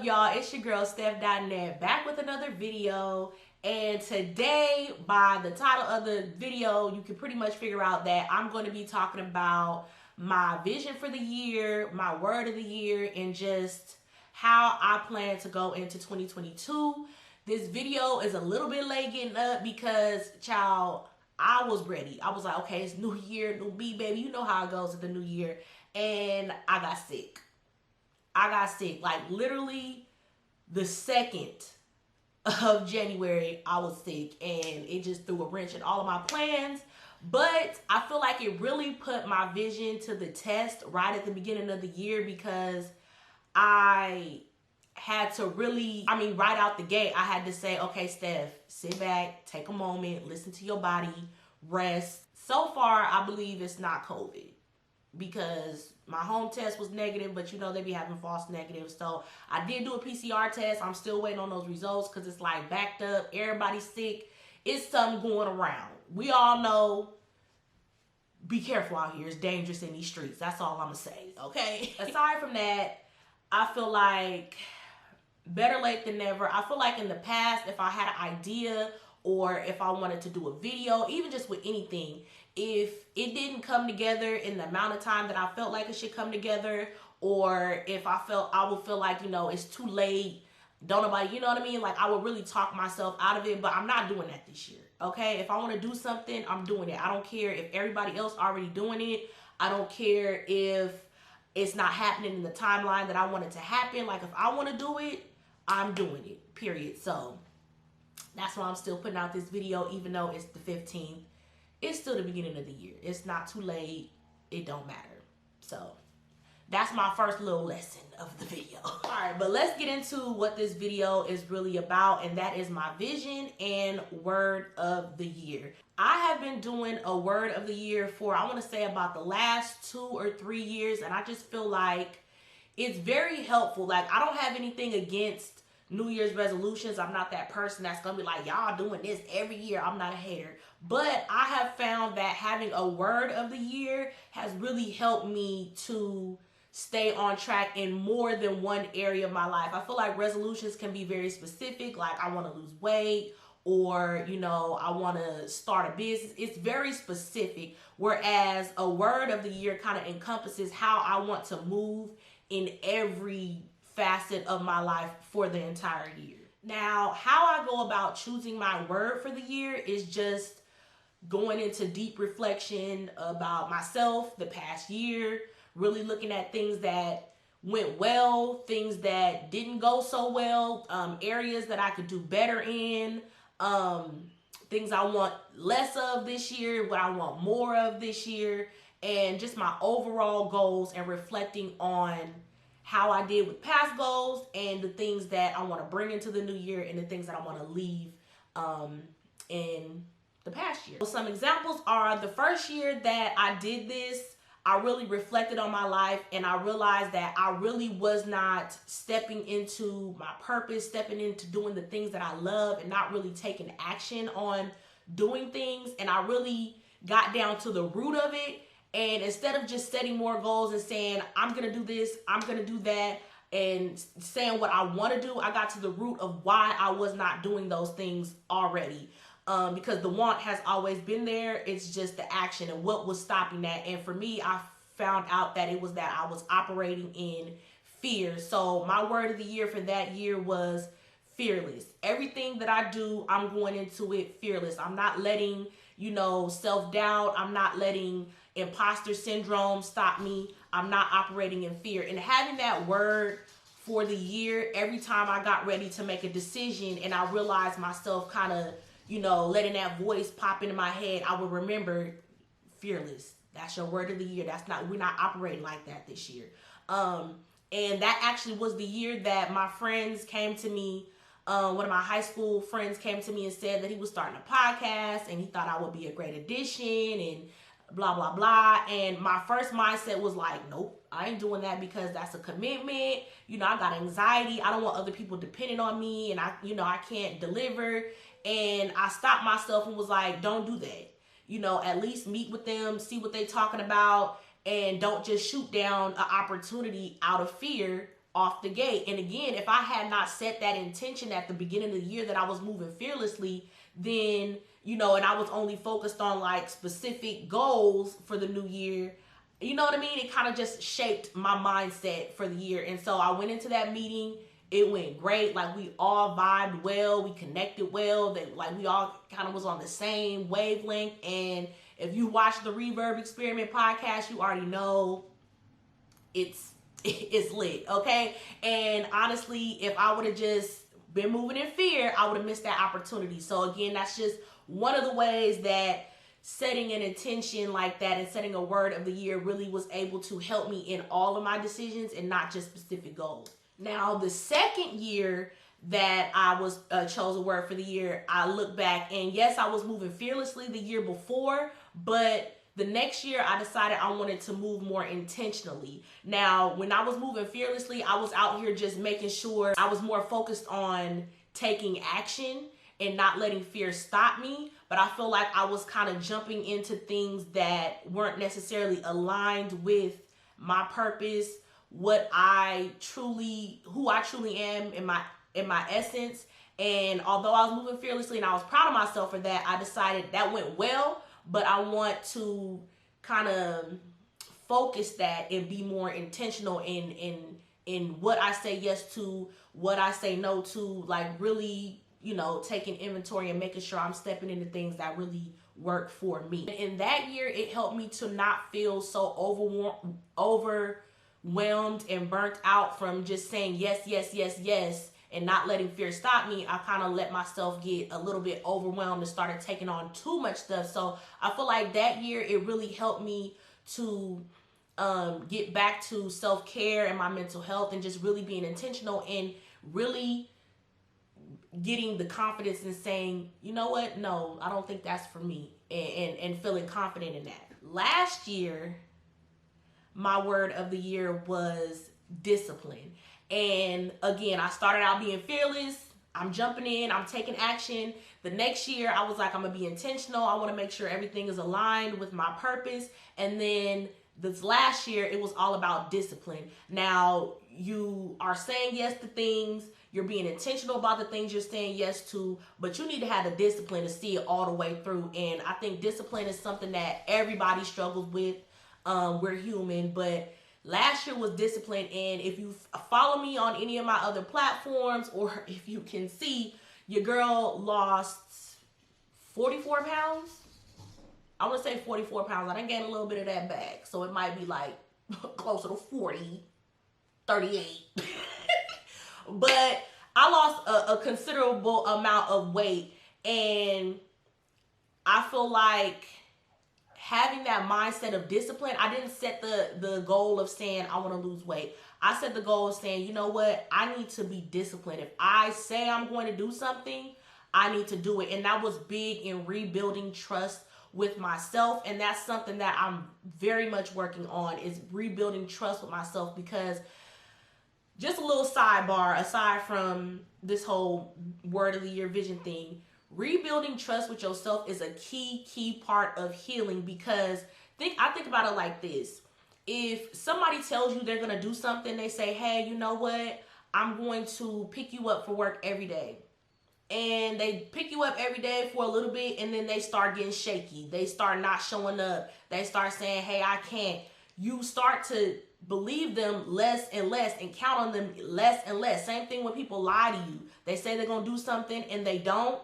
up, y'all? It's your girl, Steph.net, back with another video. And today, by the title of the video, you can pretty much figure out that I'm going to be talking about my vision for the year, my word of the year, and just how I plan to go into 2022. This video is a little bit late getting up because, child, I was ready. I was like, okay, it's new year, new me, baby. You know how it goes with the new year. And I got sick. Like literally the 2nd of January, I was sick, and it just threw a wrench in all of my plans. But I feel like it really put my vision to the test right at the beginning of the year, because I had to really, right out the gate, I had to say, okay, Steph, sit back, take a moment, listen to your body, rest. So far, I believe it's not COVID, because my home test was negative, but you know, they be having false negatives. So I did do a PCR test. I'm still waiting on those results because it's like backed up. Everybody's sick. It's something going around. We all know, be careful out here. It's dangerous in these streets. That's all I'm going to say, okay? Aside from that, I feel like better late than never. I feel like in the past, if I had an idea or if I wanted to do a video, even just with anything, if it didn't come together in the amount of time that I felt like it should come together, or if I would feel like, you know, it's too late, don't nobody, you know what I mean? Like, I would really talk myself out of it, but I'm not doing that this year, okay? If I want to do something, I'm doing it. I don't care if everybody else already doing it. I don't care if it's not happening in the timeline that I want it to happen. Like, if I want to do it, I'm doing it, period. So that's why I'm still putting out this video, even though it's the 15th. It's still the beginning of the year. It's not too late. It don't matter. So that's my first little lesson of the video. All right, but let's get into what this video is really about, and that is my vision and word of the year. I have been doing a word of the year for, I want to say, about the last 2 or 3 years, and I just feel like it's very helpful. Like, I don't have anything against New Year's resolutions. I'm not that person that's gonna be like, y'all doing this every year. I'm not a hater. But I have found that having a word of the year has really helped me to stay on track in more than one area of my life. I feel like resolutions can be very specific, like I want to lose weight, or, you know, I want to start a business. It's very specific, whereas a word of the year kind of encompasses how I want to move in every facet of my life for the entire year. Now, how I go about choosing my word for the year is just going into deep reflection about myself, the past year, really looking at things that went well, things that didn't go so well, areas that I could do better in, things I want less of this year, what I want more of this year, and just my overall goals, and reflecting on how I did with past goals and the things that I want to bring into the new year and the things that I want to leave in the past year. So some examples are, the first year that I did this, I really reflected on my life, and I realized that I really was not stepping into my purpose, stepping into doing the things that I love, and not really taking action on doing things. And I really got down to the root of it. And instead of just setting more goals and saying, I'm going to do this, I'm going to do that, and saying what I want to do, I got to the root of why I was not doing those things already. Because the want has always been there. It's just the action and what was stopping that. And for me, I found out that it was that I was operating in fear. So my word of the year for that year was fearless. Everything that I do, I'm going into it fearless. I'm not letting, you know, self-doubt. I'm not letting imposter syndrome stop me. I'm not operating in fear. And having that word for the year, every time I got ready to make a decision and I realized myself kind of, you know, letting that voice pop into my head, I would remember fearless. That's your word of the year. We're not operating like that this year. And that actually was the year that my friends came to me. One of my high school friends came to me and said that he was starting a podcast and he thought I would be a great addition and blah, blah, blah. And my first mindset was like, nope, I ain't doing that, because that's a commitment. You know, I got anxiety. I don't want other people depending on me, and I can't deliver. And I stopped myself and was like, don't do that. You know, at least meet with them, see what they talking about, and don't just shoot down an opportunity out of fear off the gate. And again, if I had not set that intention at the beginning of the year that I was moving fearlessly, then, you know, and I was only focused on like specific goals for the new year, you know what I mean? It kind of just shaped my mindset for the year. And so I went into that meeting. It went great. Like, we all vibed well. We connected well. That, like, we all kind of was on the same wavelength. And if you watch the Reverb Experiment podcast, you already know it's lit, okay? And honestly, if I would have just been moving in fear, I would have missed that opportunity. So again, that's just one of the ways that setting an intention like that and setting a word of the year really was able to help me in all of my decisions and not just specific goals. Now, the second year that I was chose a word for the year, I look back and yes, I was moving fearlessly the year before, but the next year I decided I wanted to move more intentionally. Now, when I was moving fearlessly, I was out here just making sure I was more focused on taking action and not letting fear stop me. But I feel like I was kind of jumping into things that weren't necessarily aligned with my purpose, who I truly am in my essence. And although I was moving fearlessly and I was proud of myself for that, I decided that went well, but I want to kind of focus that and be more intentional in what I say yes to, what I say no to, like really, you know, taking inventory and making sure I'm stepping into things that really work for me. In that year, it helped me to not feel so overwhelmed and burnt out from just saying yes, and not letting fear stop me. I kind of let myself get a little bit overwhelmed and started taking on too much stuff. So I feel like that year, it really helped me to get back to self-care and my mental health and just really being intentional and really getting the confidence and saying, you know what, no, I don't think that's for me, and feeling confident in that. Last year, my word of the year was discipline. And again, I started out being fearless. I'm jumping in, I'm taking action. The next year, I was like, I'm gonna be intentional. I wanna make sure everything is aligned with my purpose. And then this last year, it was all about discipline. Now, you are saying yes to things, you're being intentional about the things you're saying yes to, but you need to have the discipline to see it all the way through. And I think discipline is something that everybody struggles with. We're human, but last year was discipline. And if you follow me on any of my other platforms, or if you can see, your girl lost 44 pounds. I want to say 44 pounds. I done gained a little bit of that back. So it might be like closer to 40, 38. But I lost a considerable amount of weight. And I feel like having that mindset of discipline, I didn't set the goal of saying I want to lose weight. I set the goal of saying, you know what, I need to be disciplined. If I say I'm going to do something, I need to do it. And that was big in rebuilding trust with myself. And that's something that I'm very much working on, is rebuilding trust with myself. Because just a little sidebar, aside from this whole word of the year vision thing, rebuilding trust with yourself is a key part of healing. Because I think about it like this. If somebody tells you they're going to do something, they say, hey, you know what? I'm going to pick you up for work every day. And they pick you up every day for a little bit, and then they start getting shaky. They start not showing up. They start saying, hey, I can't. You start to believe them less and less and count on them less and less. Same thing when people lie to you. They say they're going to do something and they don't.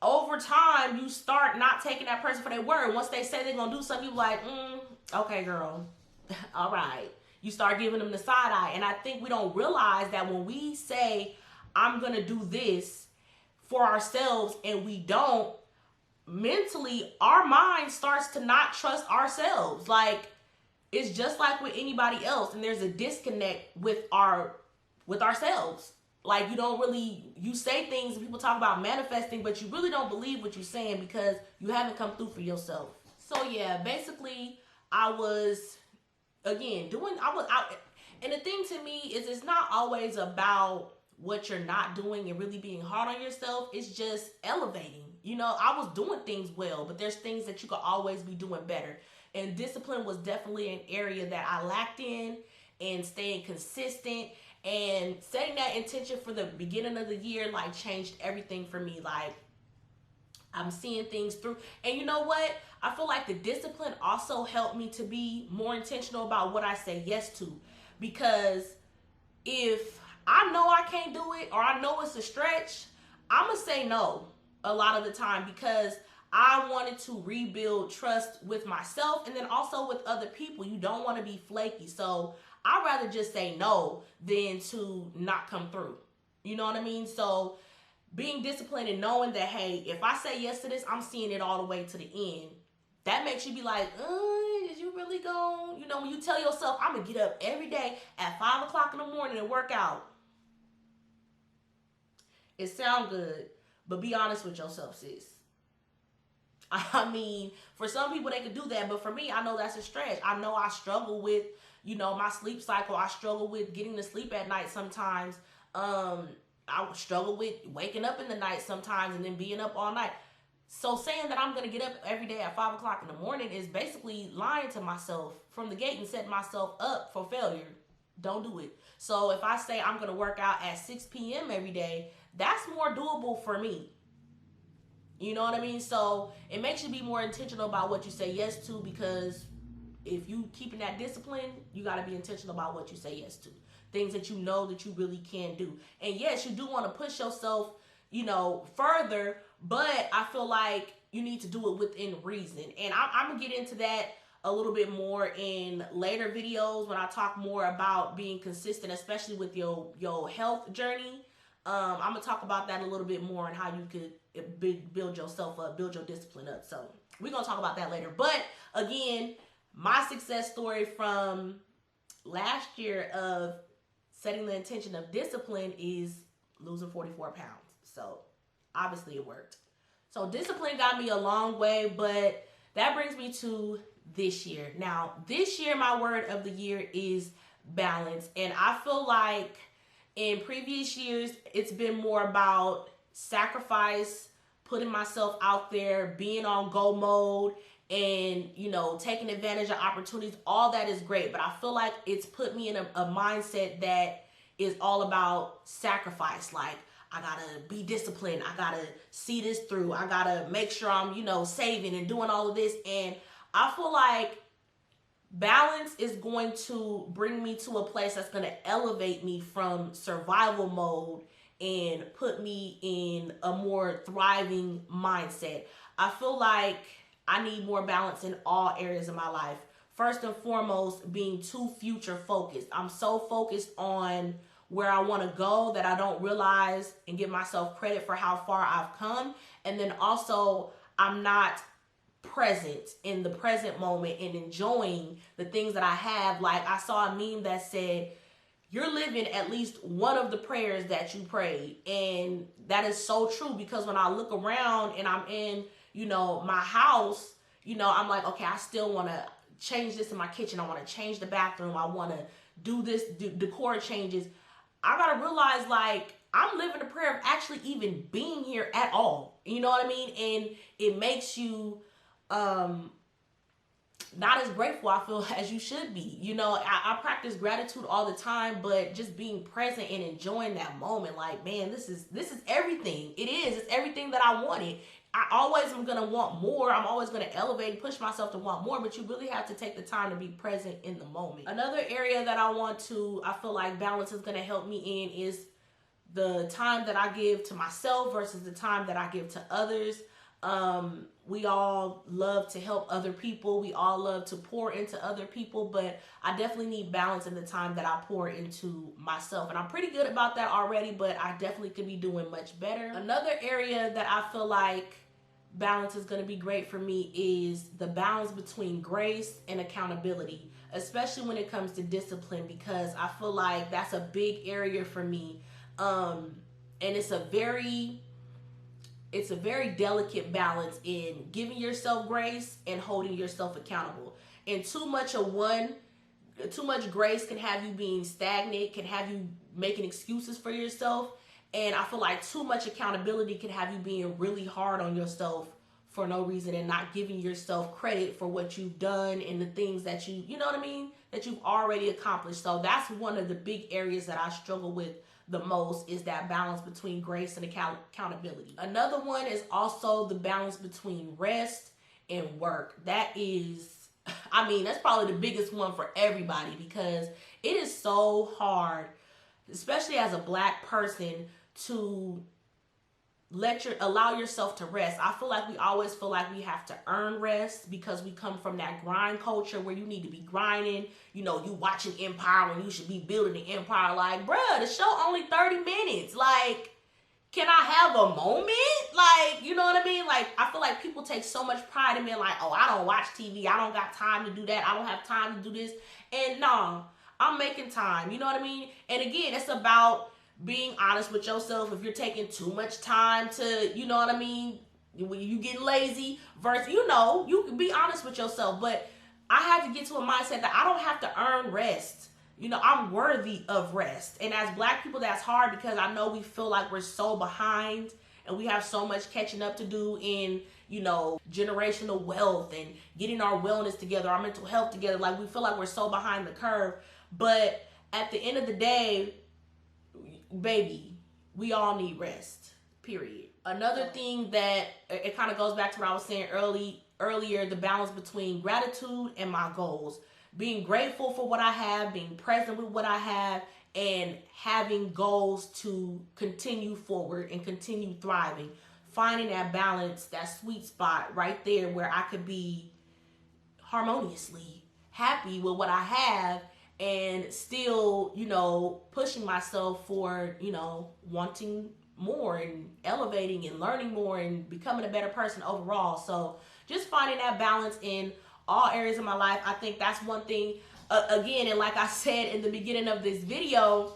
Over time, you start not taking that person for their word. Once they say they're going to do something, you're like, okay, girl. All right. You start giving them the side eye. And I think we don't realize that when we say, I'm going to do this for ourselves, and we don't, mentally, our mind starts to not trust ourselves. Like, it's just like with anybody else. And there's a disconnect with ourselves. Like, you say things and people talk about manifesting, but you really don't believe what you're saying because you haven't come through for yourself. So yeah, basically I was, again, and the thing to me is, it's not always about what you're not doing and really being hard on yourself. It's just elevating. You know, I was doing things well, but there's things that you could always be doing better. And discipline was definitely an area that I lacked in, and staying consistent. And setting that intention for the beginning of the year, like, changed everything for me. Like, I'm seeing things through. And you know what? I feel like the discipline also helped me to be more intentional about what I say yes to. Because if I know I can't do it, or I know it's a stretch, I'm going to say no a lot of the time, because I wanted to rebuild trust with myself and then also with other people. You don't want to be flaky. So I'd rather just say no than to not come through. You know what I mean? So being disciplined and knowing that, hey, if I say yes to this, I'm seeing it all the way to the end. That makes you be like, is you really going? You know, when you tell yourself, I'm going to get up every day at 5 o'clock in the morning and work out. It sounds good, but be honest with yourself, sis. I mean, for some people, they could do that. But for me, I know that's a stretch. I know I struggle with, my sleep cycle. I struggle with getting to sleep at night sometimes. I struggle with waking up in the night sometimes and then being up all night. So saying that I'm going to get up every day at 5 o'clock in the morning is basically lying to myself from the gate and setting myself up for failure. Don't do it. So if I say I'm going to work out at 6 p.m. every day, that's more doable for me. You know what I mean? So it makes you be more intentional about what you say yes to, because if you keeping that discipline, you got to be intentional about what you say yes to. Things that you know that you really can do. And yes, you do want to push yourself, further, but I feel like you need to do it within reason. And I'm going to get into that a little bit more in later videos when I talk more about being consistent, especially with your health journey. I'm going to talk about that a little bit more and how you could build yourself up, build your discipline up. So we're going to talk about that later. But again, my success story from last year of setting the intention of discipline is losing 44 pounds. So obviously it worked. So discipline got me a long way, but that brings me to this year. Now, this year, my word of the year is balance. And I feel like in previous years, it's been more about sacrifice, putting myself out there, being on go mode, and, taking advantage of opportunities. All that is great. But I feel like it's put me in a mindset that is all about sacrifice. Like, I gotta be disciplined. I gotta see this through. I gotta make sure I'm, saving and doing all of this. And I feel like balance is going to bring me to a place that's going to elevate me from survival mode and put me in a more thriving mindset. I feel like I need more balance in all areas of my life. First and foremost, being too future focused. I'm so focused on where I want to go that I don't realize and give myself credit for how far I've come. And then also, I'm not present in the present moment and enjoying the things that I have. Like, I saw a meme that said, you're living at least one of the prayers that you prayed. And that is so true, because when I look around and I'm in, my house, I'm like, okay, I still want to change this in my kitchen. I want to change the bathroom. I want to do this, decor changes. I got to realize, like, I'm living the prayer of actually even being here at all. You know what I mean? And it makes you not as grateful, I feel, as you should be. I practice gratitude all the time, but just being present and enjoying that moment, like, man, this is everything. It's everything that I wanted. I always am going to want more. I'm always going to elevate and push myself to want more, but you really have to take the time to be present in the moment. Another area that I feel like balance is going to help me in is the time that I give to myself versus the time that I give to others. We all love to help other people. We all love to pour into other people, but I definitely need balance in the time that I pour into myself. And I'm pretty good about that already, but I definitely could be doing much better. Another area that I feel like balance is going to be great for me is the balance between grace and accountability, especially when it comes to discipline, because I feel like that's a big area for me. And it's a very delicate balance in giving yourself grace and holding yourself accountable. And too much grace can have you being stagnant, can have you making excuses for yourself. And I feel like too much accountability can have you being really hard on yourself for no reason and not giving yourself credit for what you've done and the things that you know what I mean? that you've already accomplished. So that's one of the big areas that I struggle with the most, is that balance between grace and accountability. Another one is also the balance between rest and work. That is, I mean, that's probably the biggest one for everybody, because it is so hard, especially as a Black person, to allow yourself to rest. I feel like we always feel like we have to earn rest, because we come from that grind culture where you need to be grinding. You know, you watching Empire when you should be building the empire. Like, bruh, the show only 30 minutes. Like, can I have a moment? Like, you know what I mean? Like, I feel like people take so much pride in being like, oh, I don't watch TV. I don't got time to do that. I don't have time to do this. And no, I'm making time. You know what I mean? And again, it's about being honest with yourself. If you're taking too much time to, you know what I mean, you get lazy, versus, you know, you can be honest with yourself. But I had to get to a mindset that I don't have to earn rest. You know, I'm worthy of rest. And as Black people, that's hard, because I know we feel like we're so behind and we have so much catching up to do in, you know, generational wealth and getting our wellness together, our mental health together. Like, we feel like we're so behind the curve. But at the end of the day, baby, we all need rest, period. Another thing that it kind of goes back to what I was saying earlier, the balance between gratitude and my goals. Being grateful for what I have, being present with what I have, and having goals to continue forward and continue thriving. Finding that balance, that sweet spot right there where I could be harmoniously happy with what I have, and still, you know, pushing myself for, you know, wanting more and elevating and learning more and becoming a better person overall. So just finding that balance in all areas of my life. I think that's one thing, again, and like I said in the beginning of this video,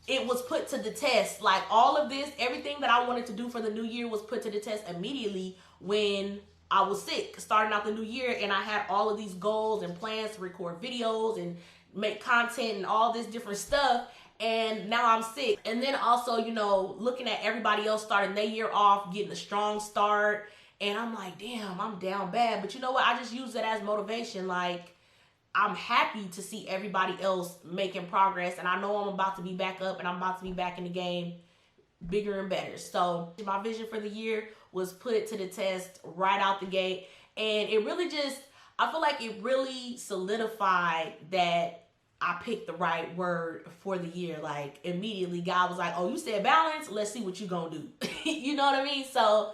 it was put to the test. Like, all of this, everything that I wanted to do for the new year was put to the test immediately when I was sick, starting out the new year, and I had all of these goals and plans to record videos and make content and all this different stuff, and now I'm sick. And then also, you know, looking at everybody else starting their year off, getting a strong start, and I'm like, damn, I'm down bad. But you know what? I just use it as motivation. Like, I'm happy to see everybody else making progress, and I know I'm about to be back up, and I'm about to be back in the game bigger and better. So my vision for the year was put to the test right out the gate, and it really just, I feel like it really solidified that I picked the right word for the year. Like, immediately God was like, oh, you said balance, let's see what you gonna do. You know what I mean? So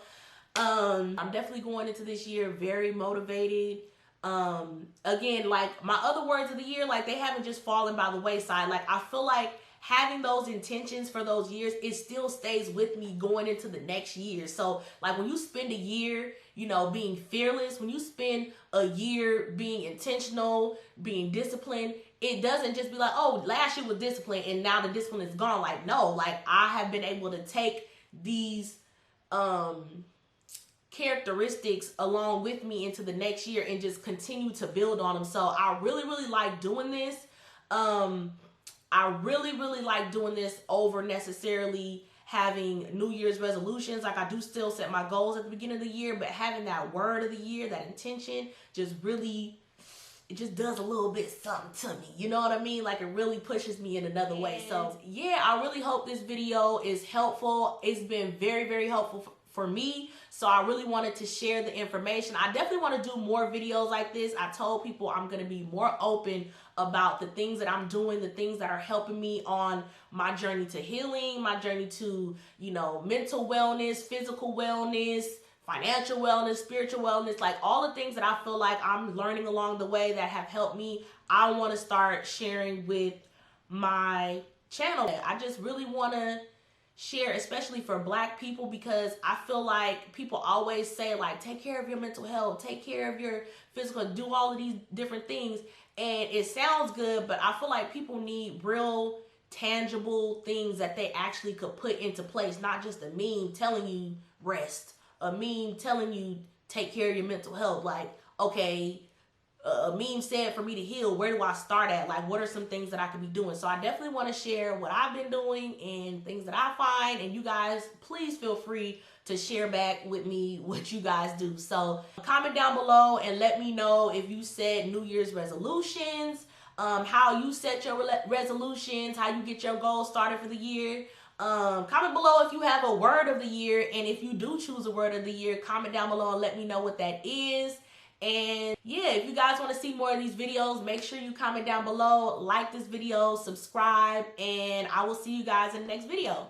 I'm definitely going into this year very motivated. Again, like, my other words of the year, like, they haven't just fallen by the wayside. Like, I feel like having those intentions for those years, it still stays with me going into the next year. So, like, when you spend a year, you know, being fearless, when you spend a year being intentional, being disciplined, it doesn't just be like, oh, last year was discipline and now the discipline is gone. Like, no, like, I have been able to take these characteristics along with me into the next year and just continue to build on them. So I really, really like doing this. I really, really like doing this over necessarily having New Year's resolutions. Like, I do still set my goals at the beginning of the year, but having that word of the year, that intention, just really, it just does a little bit something to me. You know what I mean? Like, it really pushes me in another way. So yeah, I really hope this video is helpful. It's been very, very helpful for me. So I really wanted to share the information. I definitely want to do more videos like this. I told people I'm going to be more open about the things that I'm doing, the things that are helping me on my journey to healing, my journey to, you know, mental wellness, physical wellness, financial wellness, spiritual wellness, like all the things that I feel like I'm learning along the way that have helped me. I want to start sharing with my channel. I just really want to share, especially for Black people, because I feel like people always say, like, take care of your mental health, take care of your physical, do all of these different things, and it sounds good, but I feel like people need real tangible things that they actually could put into place, not just a meme telling you rest, a meme telling you take care of your mental health. Like, okay, a meme said for me to heal, where do I start at? Like, what are some things that I could be doing? So I definitely want to share what I've been doing and things that I find, and you guys, please feel free to share back with me what you guys do. So comment down below and let me know if you set New Year's resolutions. how you set your resolutions, how you get your goals started for the year. Comment below if you have a word of the year, and if you do choose a word of the year, comment down below and let me know what that is. And yeah, if you guys want to see more of these videos, make sure you comment down below, like this video, subscribe, and I will see you guys in the next video.